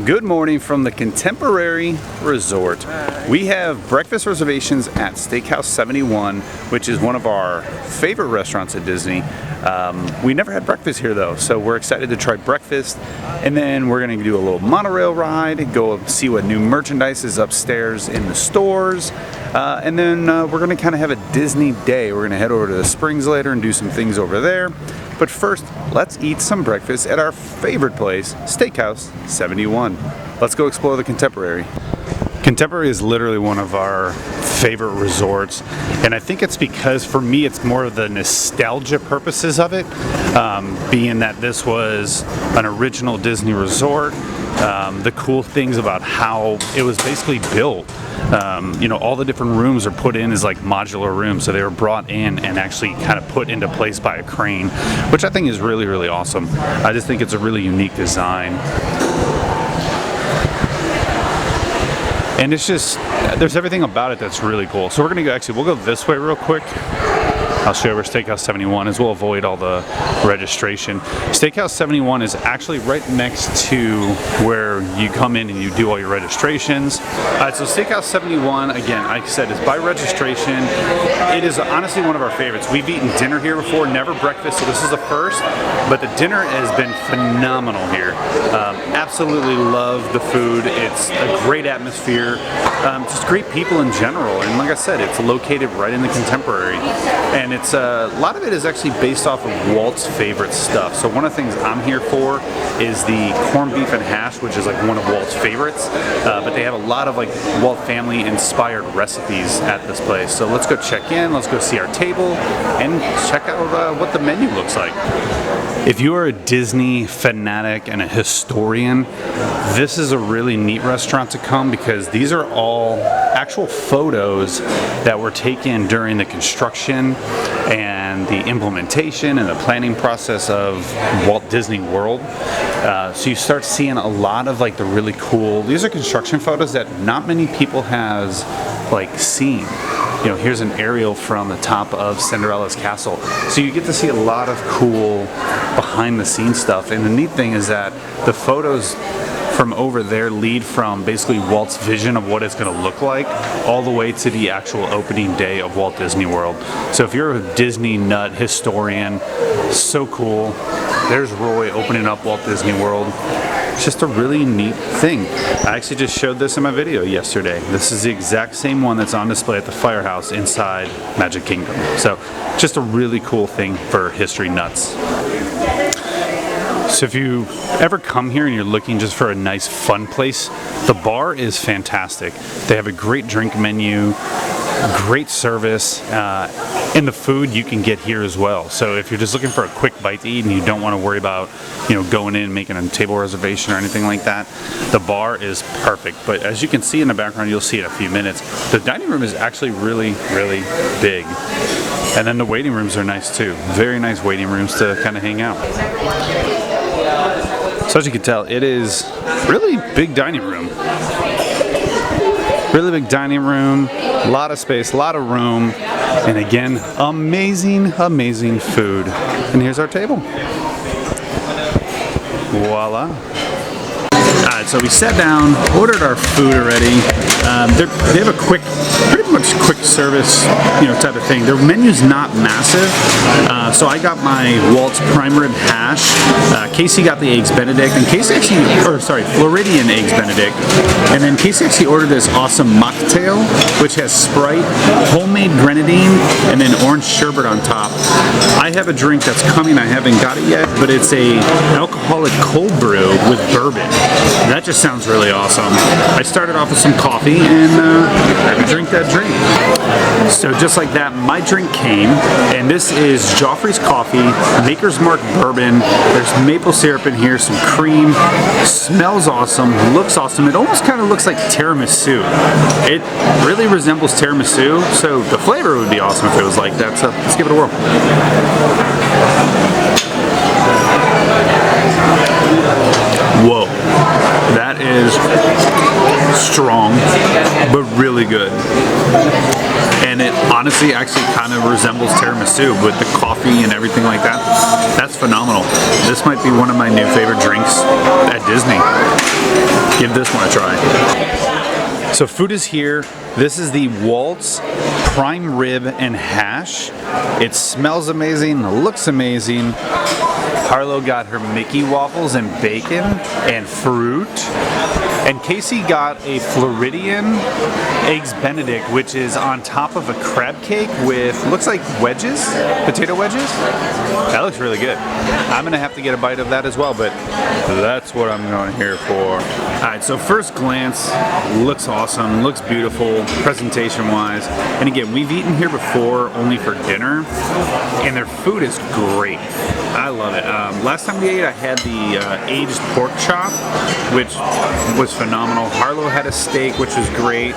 Good morning from the Contemporary Resort. We have breakfast reservations at Steakhouse 71, which is one of our favorite restaurants at Disney. We never had breakfast here though, so we're excited to try breakfast. And then we're gonna do a little monorail ride, go see what new merchandise is upstairs in the stores. And then we're gonna kind of have a Disney day. We're gonna head over to the Springs later and do some things over there. But first, let's eat some breakfast at our favorite place, Steakhouse 71. Let's go explore the Contemporary. Contemporary is literally one of our favorite resorts, and I think it's because for me it's more of the nostalgia purposes of it, being that this was an original Disney resort, the cool things about how it was basically built. You know, all the different rooms are put in as like modular rooms, so they were brought in and actually kind of put into place by a crane, which I think is really, really awesome. I just think it's a really unique design. And it's just, there's everything about it that's really cool. So we're gonna go, actually, we'll go this way real quick. I'll show you where Steakhouse 71 is. We'll avoid all the registration. Steakhouse 71 is actually right next to where you come in and you do all your registrations. So Steakhouse 71, again, like I said, is by registration. It is honestly one of our favorites. We've eaten dinner here before, never breakfast, so this is the first, but the dinner has been phenomenal here. Absolutely love the food. It's a great atmosphere, just great people in general, and like I said, it's located right in the Contemporary. And it's a lot of it is actually based off of Walt's favorite stuff. So one of the things I'm here for is the corned beef and hash, which is like one of Walt's favorites. But they have a lot of like Walt family inspired recipes at this place. So let's go check in, let's go see our table, and check out what the menu looks like. If you are a Disney fanatic and a historian, this is a really neat restaurant to come because these are all actual photos that were taken during the construction and the implementation and the planning process of Walt Disney World. So you start seeing a lot of like the really cool, these are construction photos that not many people has like seen. You know, here's an aerial from the top of Cinderella's castle. So you get to see a lot of cool behind the scenes stuff. And the neat thing is that the photos from over there lead from basically Walt's vision of what it's going to look like all the way to the actual opening day of Walt Disney World. So if you're a Disney nut historian, so cool. There's Roy opening up Walt Disney World. It's just a really neat thing. I actually just showed this in my video yesterday. This is the exact same one that's on display at the firehouse inside Magic Kingdom. So just a really cool thing for history nuts. So if you ever come here and you're looking just for a nice fun place, the bar is fantastic. They have a great drink menu, great service, and the food you can get here as well. So if you're just looking for a quick bite to eat and you don't want to worry about, you know, going in and making a table reservation or anything like that, the bar is perfect. But as you can see in the background, you'll see in a few minutes, the dining room is actually really, really big. And then the waiting rooms are nice too. Very nice waiting rooms to kind of hang out. So as you can tell, it is really big dining room. Really big dining room, a lot of space, a lot of room, and again, amazing, amazing food. And here's our table. Voila. Alright, so we sat down, ordered our food already. They have a quick, pretty much quick service, you know, type of thing. Their menu's not massive, so I got my Walt's prime rib hash. Casey got the eggs Benedict, and Casey actually, Floridian eggs Benedict. And then Casey actually ordered this awesome mocktail, which has Sprite, homemade grenadine, and then orange sherbet on top. I have a drink that's coming. I haven't got it yet, but it's a alcoholic cold brew with bourbon. That just sounds really awesome. I started off with some coffee and I drink that drink. So just like that, my drink came, and this is Joffrey's coffee, Maker's Mark bourbon. There's maple syrup in here, some cream. Smells awesome, looks awesome. It almost kind of looks like tiramisu. It really resembles tiramisu, so the flavor would be awesome if it was like that. So let's give it a whirl. Whoa, that is strong, but really good. And it honestly actually kind of resembles tiramisu with the coffee and everything like that. That's phenomenal. This might be one of my new favorite drinks at Disney. Give this one a try. So food is here. This is the Walt's prime rib and hash. It smells amazing, looks amazing. Harlow got her Mickey waffles and bacon and fruit. And Casey got a Floridian eggs Benedict, which is on top of a crab cake with, looks like wedges, potato wedges. That looks really good. I'm gonna have to get a bite of that as well, but that's what I'm going here for. All right, so first glance, looks awesome, looks beautiful, presentation-wise. And again, we've eaten here before only for dinner, and their food is great. I love it. Last time we ate, I had the aged pork chop, which was phenomenal. Harlow had a steak, which was great.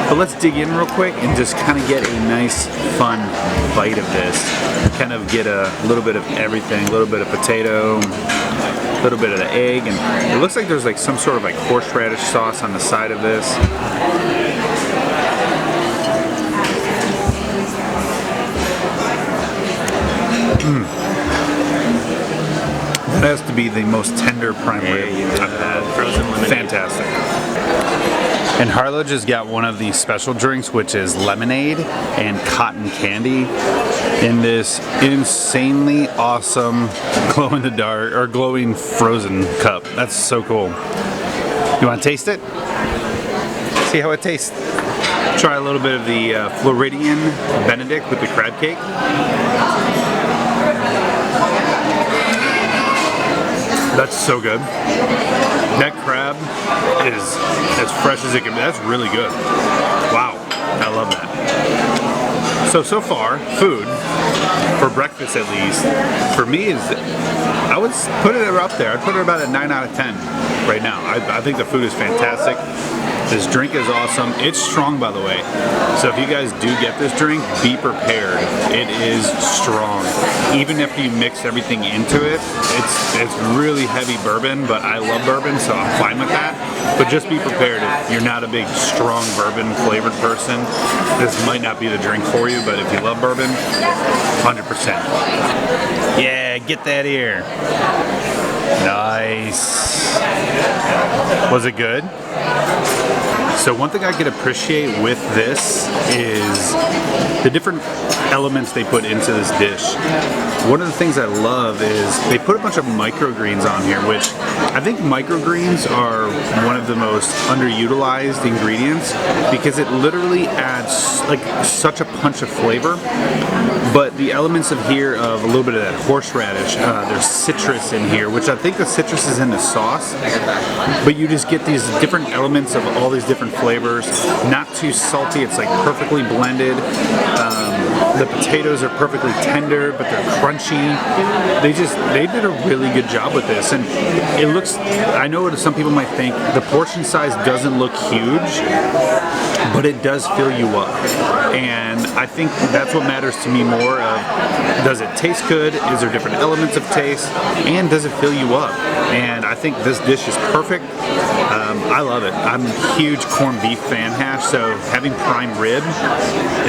But let's dig in real quick and just kind of get a nice, fun bite of this. Kind of get a little bit of everything, a little bit of potato, a little bit of the egg, and it looks like there's like some sort of like horseradish sauce on the side of this. That has to be the most tender prime rib I've had. Frozen lemonade. Fantastic. And Harlow just got one of the special drinks, which is lemonade and cotton candy in this insanely awesome glow-in-the-dark or glowing frozen cup. That's so cool. You want to taste it? See how it tastes. Try a little bit of the Floridian Benedict with the crab cake. That's so good. That crab is as fresh as it can be. That's really good. Wow, I love that. So far, food, for breakfast at least, for me is, I would put it up there. I'd put it about a 9 out of 10 right now. I think the food is fantastic. This drink is awesome. It's strong, by the way. So if you guys do get this drink, be prepared. It is strong. Even if you mix everything into it, it's really heavy bourbon, but I love bourbon, so I'm fine with that. But just be prepared if you're not a big, strong bourbon flavored person. This might not be the drink for you, but if you love bourbon, 100%. Yeah, get that ear. Nice. Was it good? So one thing I could appreciate with this is the different elements they put into this dish. One of the things I love is they put a bunch of microgreens on here, which I think microgreens are one of the most underutilized ingredients because it literally adds like such a punch of flavor. But the elements of here of a little bit of that horseradish, there's citrus in here, which I think the citrus is in the sauce, but you just get these different elements of all these different flavors. Not too salty, it's like perfectly blended. The potatoes are perfectly tender, but they're crunchy. They did a really good job with this, and it looks, I know what some people might think, the portion size doesn't look huge, but it does fill you up. And I think that's what matters to me more of, does it taste good? Is there different elements of taste? And does it fill you up? And I think this dish is perfect. I love it. I'm a huge corned beef fan hash, so having prime rib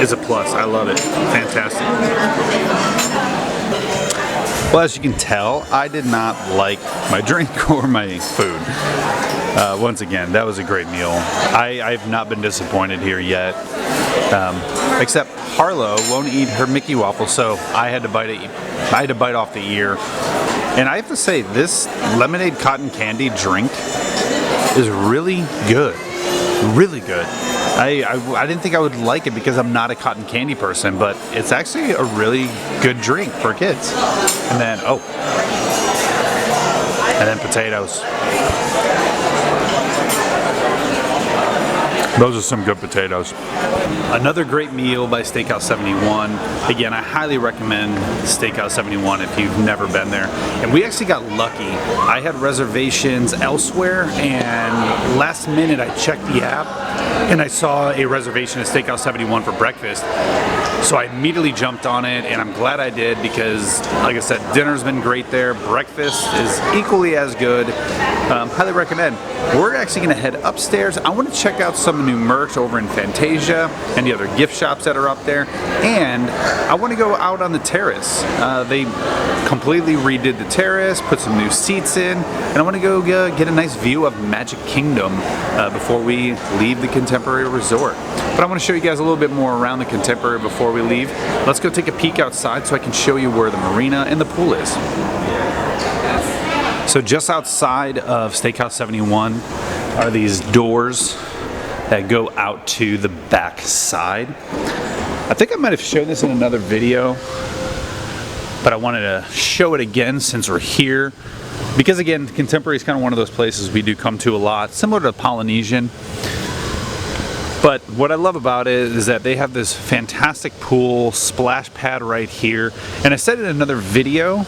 is a plus. I love it. Fantastic. Well, as you can tell, I did not like my drink or my food. Once again, that was a great meal. I've not been disappointed here yet. Except Harlow won't eat her Mickey waffle, so I had to bite off the ear. And I have to say, this lemonade cotton candy drink is really good. Really good. I didn't think I would like it because I'm not a cotton candy person, but it's actually a really good drink for kids. And then, and then potatoes. Those are some good potatoes. Another great meal by Steakhouse 71. Again, I highly recommend Steakhouse 71 if you've never been there. And we actually got lucky. I had reservations elsewhere, and last minute I checked the app and I saw a reservation at Steakhouse 71 for breakfast. So I immediately jumped on it, and I'm glad I did because, like I said, dinner's been great there. Breakfast is equally as good. Highly recommend. We're actually going to head upstairs. I want to check out some the new merch over in Fantasia and the other gift shops that are up there. And I want to go out on the terrace. They completely redid the terrace, put some new seats in, and I want to go get a nice view of Magic Kingdom before we leave the Contemporary Resort. But I want to show you guys a little bit more around the Contemporary before we leave. Let's go take a peek outside so I can show you where the marina and the pool is. So just outside of Steakhouse 71 are these doors that go out to the back side. I think I might have shown this in another video, but I wanted to show it again since we're here. Because again, Contemporary is kind of one of those places we do come to a lot, similar to Polynesian. But what I love about it is that they have this fantastic pool, splash pad right here. And I said it in another video,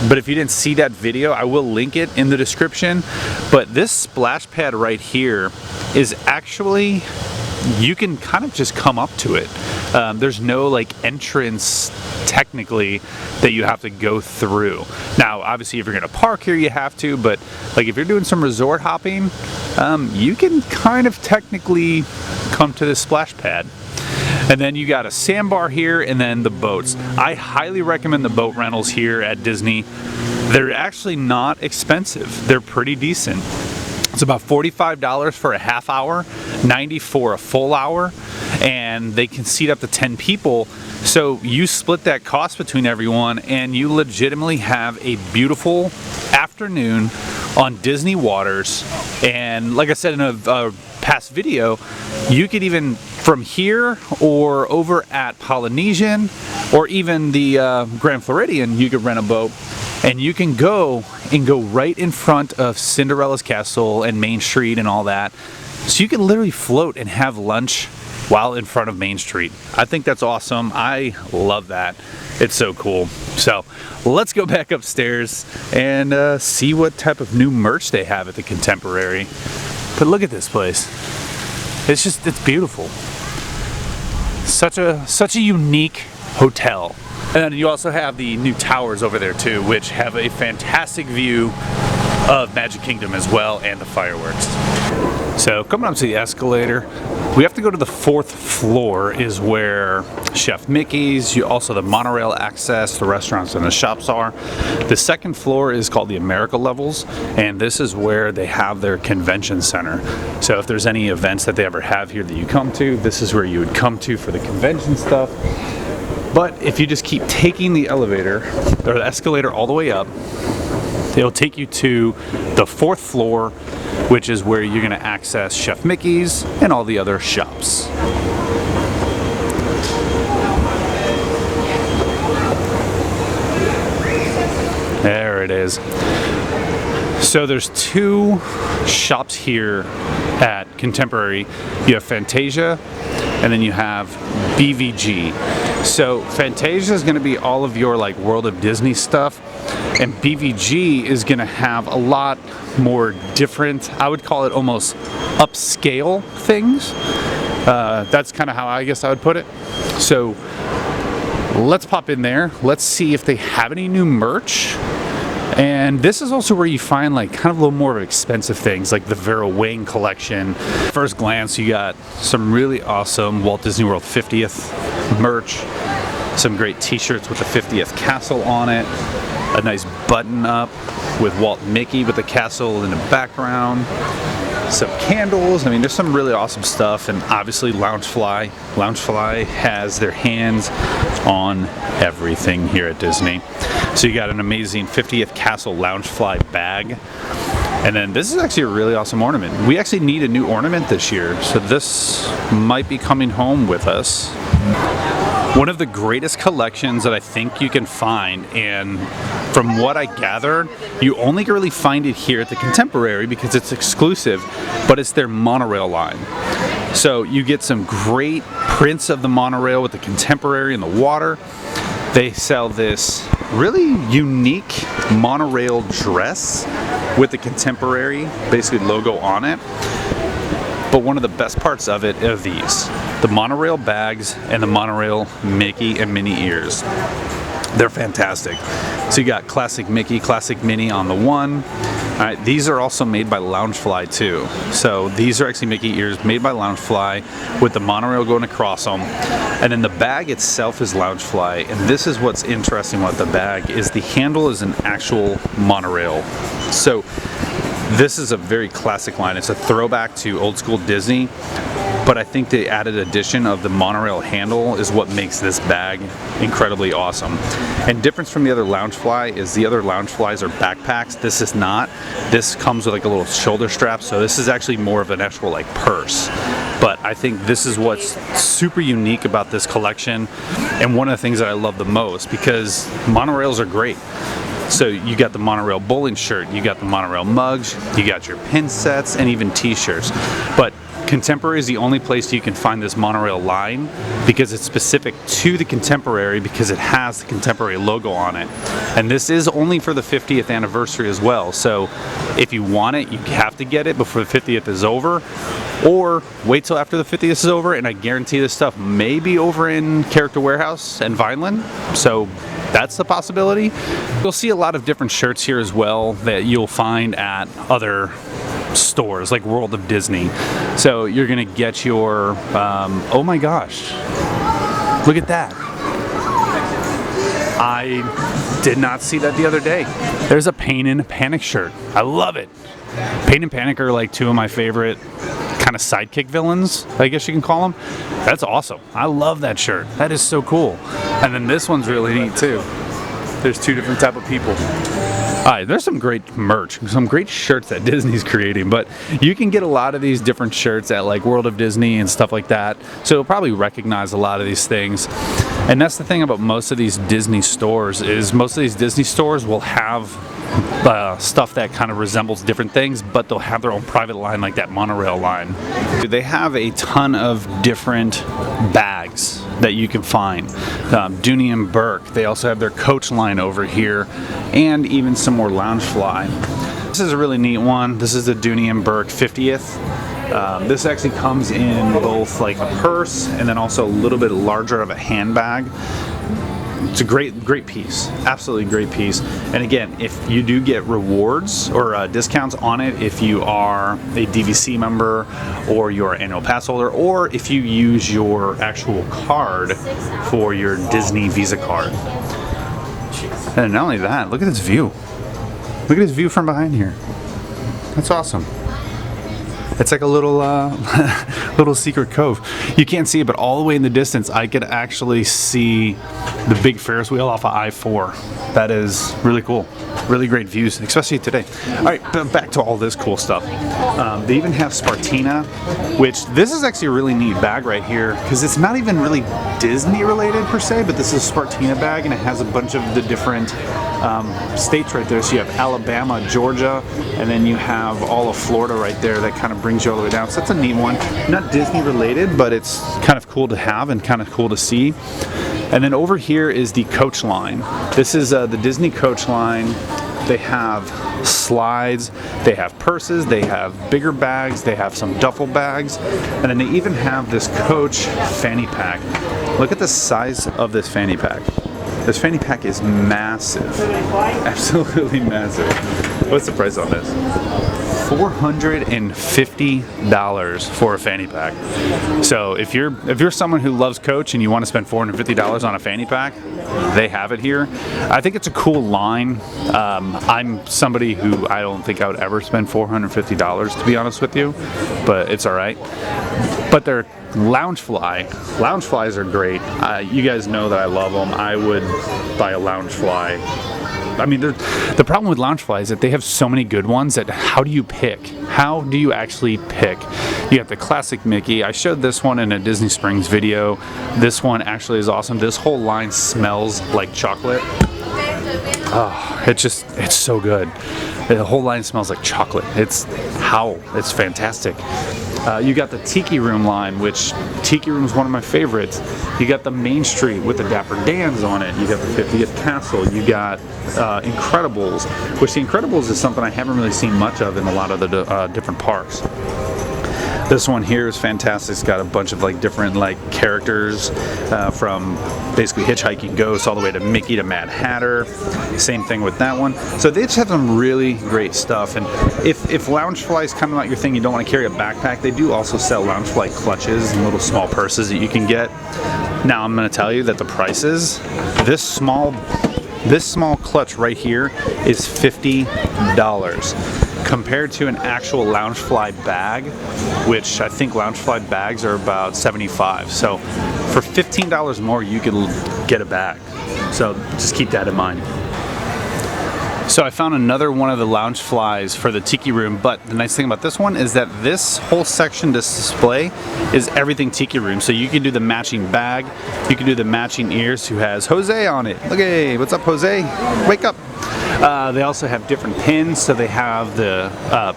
but if you didn't see that video, I will link it in the description. But this splash pad right here is actually, you can kind of just come up to it. There's no like entrance technically that you have to go through. Now, obviously if you're gonna park here, you have to, but like if you're doing some resort hopping, you can kind of technically come to this splash pad. And then you got a sandbar here and then the boats. I highly recommend the boat rentals here at Disney. They're actually not expensive. They're pretty decent. It's about $45 for a half hour, $90 for a full hour, and they can seat up to 10 people. So you split that cost between everyone and you legitimately have a beautiful afternoon on Disney waters. And like I said in a past video, you could even from here or over at Polynesian or even the Grand Floridian, you could rent a boat and you can go right in front of Cinderella's Castle and Main Street and all that. So you can literally float and have lunch while in front of Main Street. I think that's awesome. I love that. It's so cool. So let's go back upstairs and see what type of new merch they have at the Contemporary. But look at this place. It's beautiful. Such a unique hotel. And then you also have the new towers over there too, which have a fantastic view of Magic Kingdom as well and the fireworks. So coming up to the escalator, we have to go to the 4th floor is where Chef Mickey's, also the monorail access, the restaurants and the shops are. The 2nd floor is called the America Levels, and this is where they have their convention center. So if there's any events that they ever have here that you come to, this is where you would come to for the convention stuff. But if you just keep taking the elevator or the escalator all the way up, it'll take you to the 4th floor, which is where you're going to access Chef Mickey's and all the other shops. There it is. So there's 2 shops here at Contemporary. You have Fantasia and then you have BVG. So Fantasia is going to be all of your like World of Disney stuff, and BVG is going to have a lot more different, I would call it almost upscale things. That's kind of how I guess I would put it. So let's pop in there. Let's see if they have any new merch. And this is also where you find like kind of a little more expensive things like the Vera Wang collection. First glance, you got some really awesome Walt Disney World 50th merch, some great t-shirts with the 50th castle on it, a nice button up with Walt and Mickey with the castle in the background, some candles. I mean, there's some really awesome stuff, and obviously Loungefly. Loungefly has their hands on everything here at Disney. So you got an amazing 50th Castle Loungefly bag. And then this is actually a really awesome ornament. We actually need a new ornament this year, so this might be coming home with us. One of the greatest collections that I think you can find, and from what I gathered, you only really find it here at the Contemporary because it's exclusive, but it's their monorail line. So you get some great prints of the monorail with the Contemporary in the water. They sell this really unique monorail dress with the Contemporary, basically logo on it. But one of the best parts of it are these, the monorail bags and the monorail Mickey and Minnie ears. They're fantastic. So you got classic Mickey, classic Minnie on the one, Alright, these are also made by Loungefly too. So these are actually Mickey ears made by Loungefly with the monorail going across them. And then the bag itself is Loungefly. And this is what's interesting about the bag is the handle is an actual monorail. So this is a very classic line. It's a throwback to old school Disney. But I think the added addition of the monorail handle is what makes this bag incredibly awesome. And difference from the other Loungefly is the other Loungeflies are backpacks. This is not. This comes with like a little shoulder strap, so this is actually more of an actual like purse. But I think this is what's super unique about this collection, and one of the things that I love the most, because monorails are great. So you got the monorail bowling shirt, you got the monorail mugs, you got your pin sets, and even t-shirts. But Contemporary is the only place you can find this monorail line because it's specific to the Contemporary because it has the Contemporary logo on it. And this is only for the 50th anniversary as well. So if you want it, you have to get it before the 50th is over, or wait till after the 50th is over, and I guarantee this stuff may be over in Character Warehouse and Vineland. So that's a possibility. You'll see a lot of different shirts here as well that you'll find at other stores like World of Disney. So you're gonna get your oh my gosh, look at that. I did not see that the other day. There's a Pain and Panic shirt. I love it. Pain and Panic are like two of my favorite kind of sidekick villains, I guess you can call them. That's awesome. I love that shirt. That is so cool. And then this one's really neat too. There's two different type of people. Alright, there's some great merch, some great shirts that Disney's creating, but you can get a lot of these different shirts at like World of Disney and stuff like that, so you'll probably recognize a lot of these things. And that's the thing about most of these Disney stores is most of these Disney stores will have stuff that kind of resembles different things, but they'll have their own private line like that monorail line. They have a ton of different bags that you can find. Dooney and Burke, they also have their Coach line over here, and even some more Loungefly. This is a really neat one. This is the Dooney and Burke 50th. This actually comes in both like a purse and then also a little bit larger of a handbag. It's a great piece, absolutely great piece. And again, if you do get rewards or discounts on it, if you are a DVC member or your annual pass holder, or if you use your actual card for your Disney Visa card. And not only that, look at this view. Look at this view from behind here. That's awesome. It's like a little little secret cove. You can't see it, but all the way in the distance, I could actually see the big Ferris wheel off of I-4. That is really cool. Really great views, especially today. All right, back to all this cool stuff. They even have Spartina, which this is actually a really neat bag right here because it's not even really Disney related per se, but this is a Spartina bag and it has a bunch of the different states right there. So you have Alabama, Georgia, and then you have all of Florida right there that kind of brings you all the way down. So that's a neat one. Not Disney related, but it's kind of cool to have and kind of cool to see. And then over here is the Coach line. This is the Disney Coach line. They have slides, they have purses, they have bigger bags, they have some duffel bags, and then they even have this Coach fanny pack. Look at the size of this fanny pack. This fanny pack is massive, absolutely massive. What's the price on this? $450 for a fanny pack. So if you're someone who loves Coach and you want to spend $450 on a fanny pack, they have it here. I think it's a cool line. I'm somebody who I don't think I would ever spend $450 to be honest with you, but it's all right. But they're Loungefly. Loungeflies are great. You guys know that I love them. I would buy a Loungefly. I mean, the problem with Loungefly is that they have so many good ones that how do you pick? How do you actually pick? You have the classic Mickey. I showed this one in a Disney Springs video. This one actually is awesome. This whole line smells like chocolate. Oh, it's so good. The whole line smells like chocolate. It's fantastic. You got the Tiki Room line, which Tiki Room is one of my favorites. You got the Main Street with the Dapper Dans on it. You got the 50th Castle. You got Incredibles, which the Incredibles is something I haven't really seen much of in a lot of the different parks. This one here is fantastic. It's got a bunch of like different like characters from basically Hitchhiking Ghost all the way to Mickey to Mad Hatter. Same thing with that one. So they just have some really great stuff. And if Loungefly is kind of not your thing, you don't want to carry a backpack, they do also sell Loungefly clutches and little small purses that you can get. Now I'm going to tell you that the prices, this small clutch right here is $50 compared to an actual Loungefly bag, which I think Loungefly bags are about $75. So for $15 more, you can get a bag. So just keep that in mind. So I found another one of the Loungeflies for the Tiki Room, but the nice thing about this one is that this whole section display is everything Tiki Room. So you can do the matching bag, you can do the matching ears who has Jose on it. Look, hey, what's up, Jose? Wake up. They also have different pins, so they have the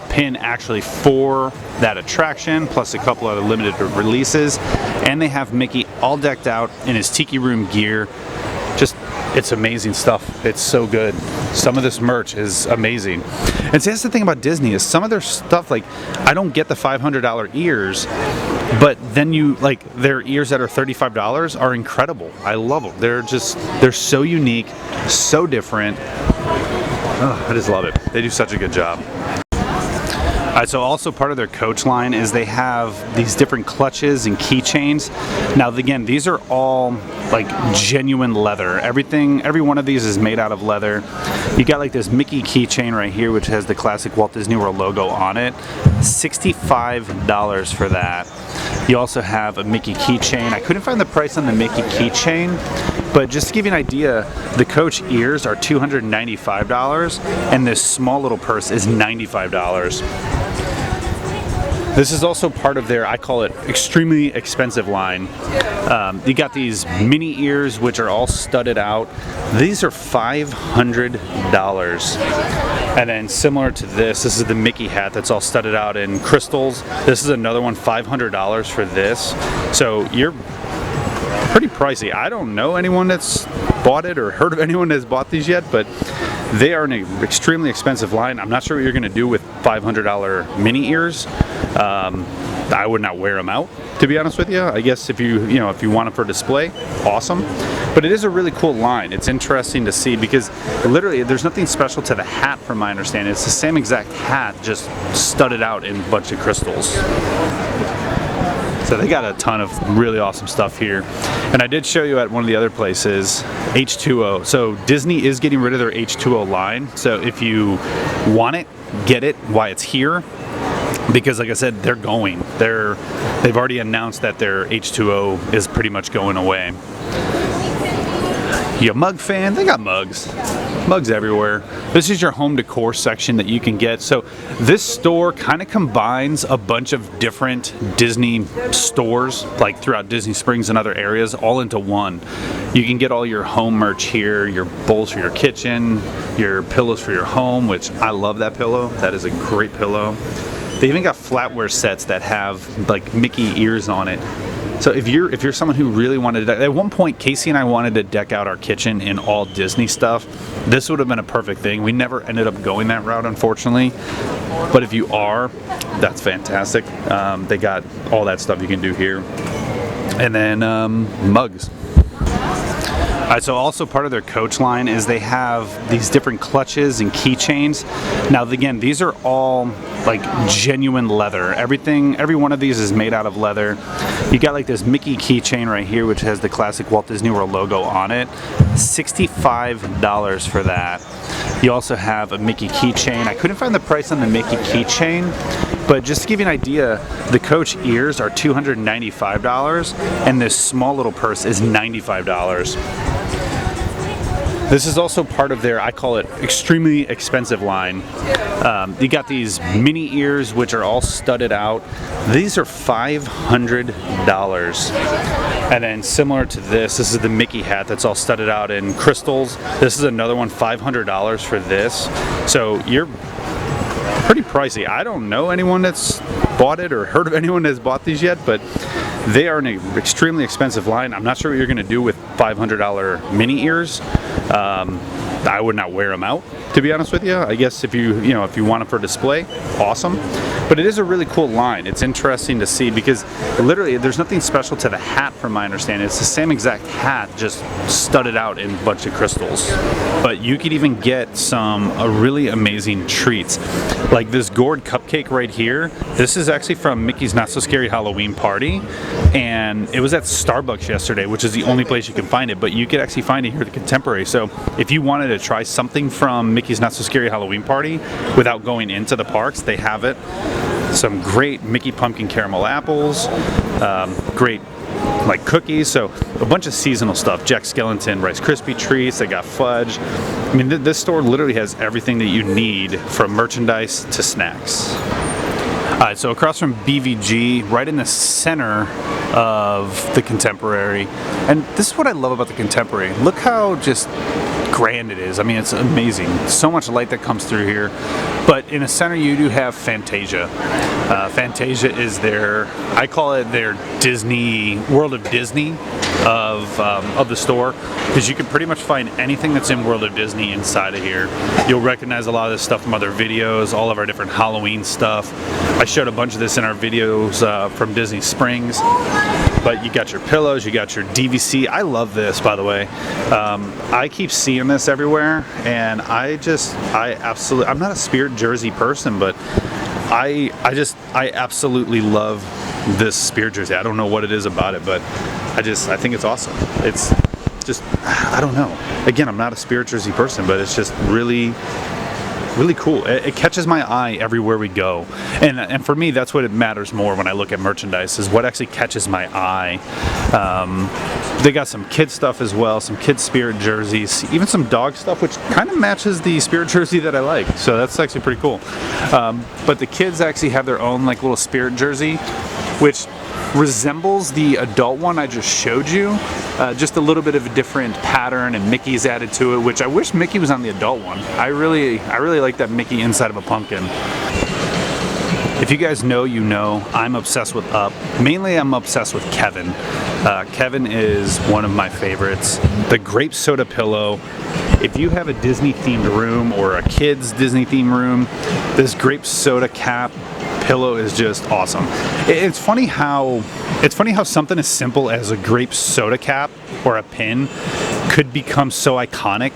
pin actually for that attraction, plus a couple other limited releases, and they have Mickey all decked out in his Tiki Room gear. Just, it's amazing stuff. It's so good. Some of this merch is amazing. And see, that's the thing about Disney is some of their stuff, like, I don't get the $500 ears, but then you, like, their ears that are $35 are incredible. I love them. They're so unique, so different. Oh, I just love it. They do such a good job. Alright, so also part of their coach line is they have these different clutches and keychains. Now again, these are all like genuine leather. Every one of these is made out of leather. You got like this Mickey keychain right here, which has the classic Walt Disney World logo on it. $65 for that. You also have a Mickey keychain. I couldn't find the price on the Mickey keychain, but just to give you an idea, the coach ears are $295 and this small little purse is $95. This is also part of their, I call it, extremely expensive line. You got these mini ears, which are all studded out. These are $500. And then similar to this is the Mickey hat that's all studded out in crystals. This is another one, $500 for this. So you're pretty pricey. I don't know anyone that's bought it or heard of anyone that's bought these yet, but they are an extremely expensive line. I'm not sure what you're going to do with $500 mini ears. I would not wear them out, to be honest with you. I guess if you want them for display, awesome. But it is a really cool line. It's interesting to see because literally there's nothing special to the hat from my understanding. It's the same exact hat, just studded out in a bunch of crystals. So they got a ton of really awesome stuff here. And I did show you at one of the other places, H2O. So Disney is getting rid of their H2O line. So if you want it, get it while it's here. Because like I said, they're going. They've already announced that their H2O is pretty much going away. You a mug fan? They got mugs. Mugs everywhere. This is your home decor section that you can get. So this store kind of combines a bunch of different Disney stores, like throughout Disney Springs and other areas, all into one. You can get all your home merch here, your bowls for your kitchen, your pillows for your home, which I love that pillow. That is a great pillow. They even got flatware sets that have like Mickey ears on it. So if you're someone who really wanted to, at one point Casey and I wanted to deck out our kitchen in all Disney stuff, this would have been a perfect thing. We never ended up going that route, unfortunately. But if you are, that's fantastic. They got all that stuff you can do here. And then mugs. Alright, so also part of their coach line is they have these different clutches and keychains. Now again, these are all like genuine leather. Every one of these is made out of leather. You got like this Mickey keychain right here, which has the classic Walt Disney World logo on it. $65 for that. You also have a Mickey keychain. I couldn't find the price on the Mickey keychain, but just to give you an idea, the coach ears are $295 and this small little purse is $95. This is also part of their, I call it, extremely expensive line. You got these mini ears, which are all studded out. These are $500. And then similar to this is the Mickey hat that's all studded out in crystals. This is another one, $500 for this. So you're pretty pricey. I don't know anyone that's bought it or heard of anyone that's bought these yet, but They are an extremely expensive line. I'm not sure what you're going to do with $500 mini ears. I would not wear them out, to be honest with you. I guess if you want them for display, awesome. But it is a really cool line. It's interesting to see because literally there's nothing special to the hat from my understanding. It's the same exact hat, just studded out in a bunch of crystals. But you could even get some really amazing treats. Like this gourd cupcake right here. This is actually from Mickey's Not So Scary Halloween Party. And it was at Starbucks yesterday, which is the only place you can find it. But you could actually find it here at the Contemporary. So if you wanted to try something from Mickey's Not So Scary Halloween Party without going into the parks, they have it. Some great Mickey pumpkin caramel apples, great like cookies, so a bunch of seasonal stuff. Jack Skellington Rice Krispie treats, they got fudge. I mean, this store literally has everything that you need from merchandise to snacks. Alright, so across from BVG, right in the center of the Contemporary, and this is what I love about the Contemporary. Look how just grand it is. I mean, it's amazing. So much light that comes through here. But in the center, you do have Fantasia. Fantasia is I call it their Disney World of Disney of the store, because you can pretty much find anything that's in World of Disney inside of here. You'll recognize a lot of this stuff from other videos, all of our different Halloween stuff. I showed a bunch of this in our videos from Disney Springs. But you got your pillows, you got your DVC. I love this, by the way. I keep seeing this everywhere, and I'm not a Spirit jersey person, but I absolutely love this Spirit jersey. I don't know what it is about it, but I think it's awesome. It's just, I don't know. Again, I'm not a Spirit jersey person, but it's just really cool. It catches my eye everywhere we go, and for me, that's what it matters more when I look at merchandise, is what actually catches my eye. They got some kid stuff as well, some kid Spirit jerseys, even some dog stuff, which kind of matches the Spirit jersey that I like, so that's actually pretty cool. But the kids actually have their own like little Spirit jersey, which resembles the adult one I just showed you, just a little bit of a different pattern, and Mickey's added to it, which I wish Mickey was on the adult one. I really like that Mickey inside of a pumpkin. If you guys know, you know, I'm obsessed with Up. Mainly I'm obsessed with Kevin. Kevin is one of my favorites. The grape soda pillow. If you have a Disney themed room or a kid's Disney themed room, this grape soda cap pillow is just awesome. It's funny how something as simple as a grape soda cap or a pin could become so iconic,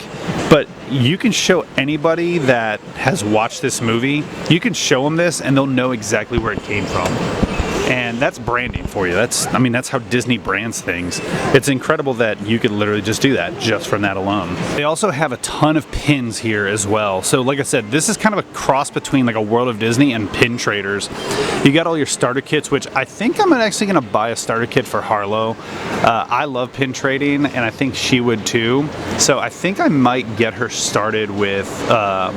but you can show anybody that has watched this movie, you can show them this and they'll know exactly where it came from. And that's branding for you. That's how Disney brands things. It's incredible that you could literally just do that just from that alone. They also have a ton of pins here as well. So like I said, this is kind of a cross between like a World of Disney and pin traders. You got all your starter kits, which I think I'm actually gonna buy a starter kit for Harlow. I love pin trading, and I think she would too. So I think I might get her started with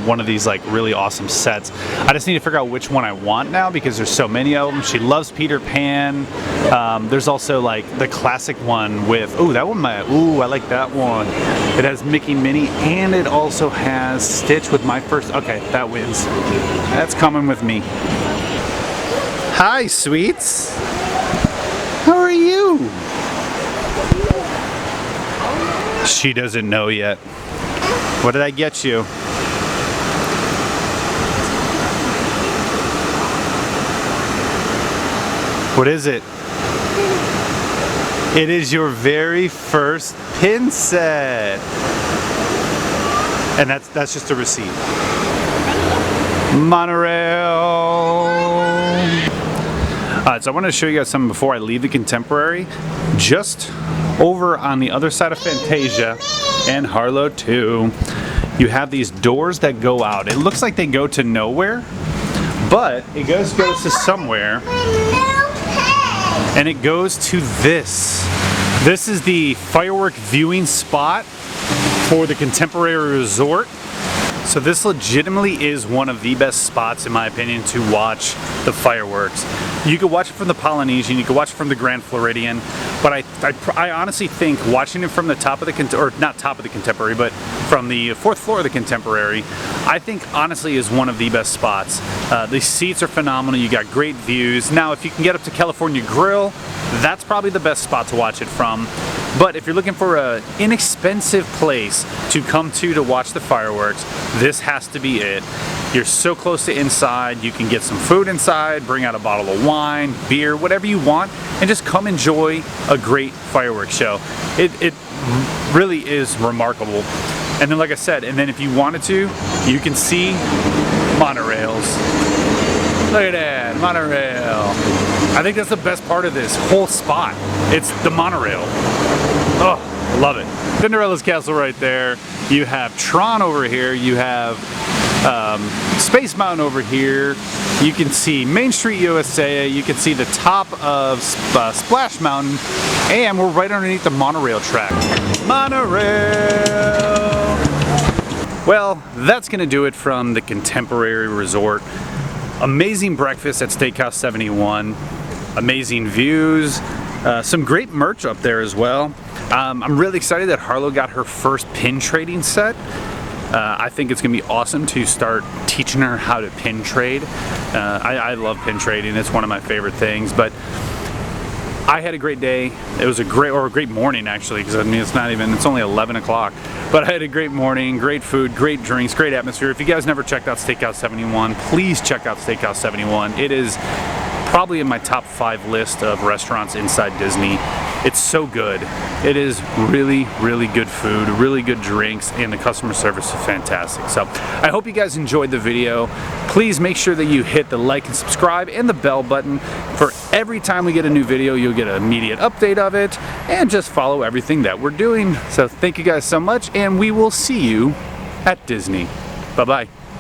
one of these like really awesome sets. I just need to figure out which one I want now, because there's so many of them. She loves Peter Pan. There's also like the classic one with, I like that one. It has Mickey, Minnie, and it also has Stitch with My First, okay, that wins. That's coming with me. Hi, sweets. How are you? She doesn't know yet. What did I get you? What is it? It is your very first pin set. And that's just a receipt. Monorail. Alright, so I wanted to show you guys something before I leave the Contemporary. Just over on the other side of Fantasia and Harlow too, you have these doors that go out. It looks like they go to nowhere, but it goes to somewhere. And it goes to this. This is the firework viewing spot for the Contemporary Resort. So this legitimately is one of the best spots, in my opinion, to watch the fireworks. You could watch it from the Polynesian, you could watch it from the Grand Floridian, but I honestly think watching it from the top of the, or not top of the Contemporary, but from the 4th floor of the Contemporary, I think honestly is one of the best spots. The seats are phenomenal, you got great views. Now if you can get up to California Grill, that's probably the best spot to watch it from. But if you're looking for an inexpensive place to come to watch the fireworks, this has to be it. You're so close to inside, you can get some food inside, bring out a bottle of wine, beer, whatever you want, and just come enjoy a great fireworks show. It really is remarkable. And then like I said, and then if you wanted to, you can see monorails. Look at that, monorail. I think that's the best part of this whole spot. It's the monorail. Oh, love it. Cinderella's castle right there. You have Tron over here. You have Space Mountain over here. You can see Main Street USA. You can see the top of Splash Mountain. And we're right underneath the monorail track. Monorail! Well, that's gonna do it from the Contemporary Resort. Amazing breakfast at Steakhouse 71. Amazing views. Some great merch up there as well. I'm really excited that Harlow got her first pin trading set. I think it's gonna be awesome to start teaching her how to pin trade. I love pin trading, it's one of my favorite things, but I had a great day. It was a great morning actually, because I mean it's only 11 o'clock. But I had a great morning, great food, great drinks, great atmosphere. If you guys never checked out Steakhouse 71, please check out Steakhouse 71. It is probably in my top 5 list of restaurants inside Disney. It's so good. It is really, really good food, really good drinks, and the customer service is fantastic. So I hope you guys enjoyed the video. Please make sure that you hit the like and subscribe and the bell button. For every time we get a new video, you'll get an immediate update of it, and just follow everything that we're doing. So thank you guys so much, and we will see you at Disney. Bye-bye.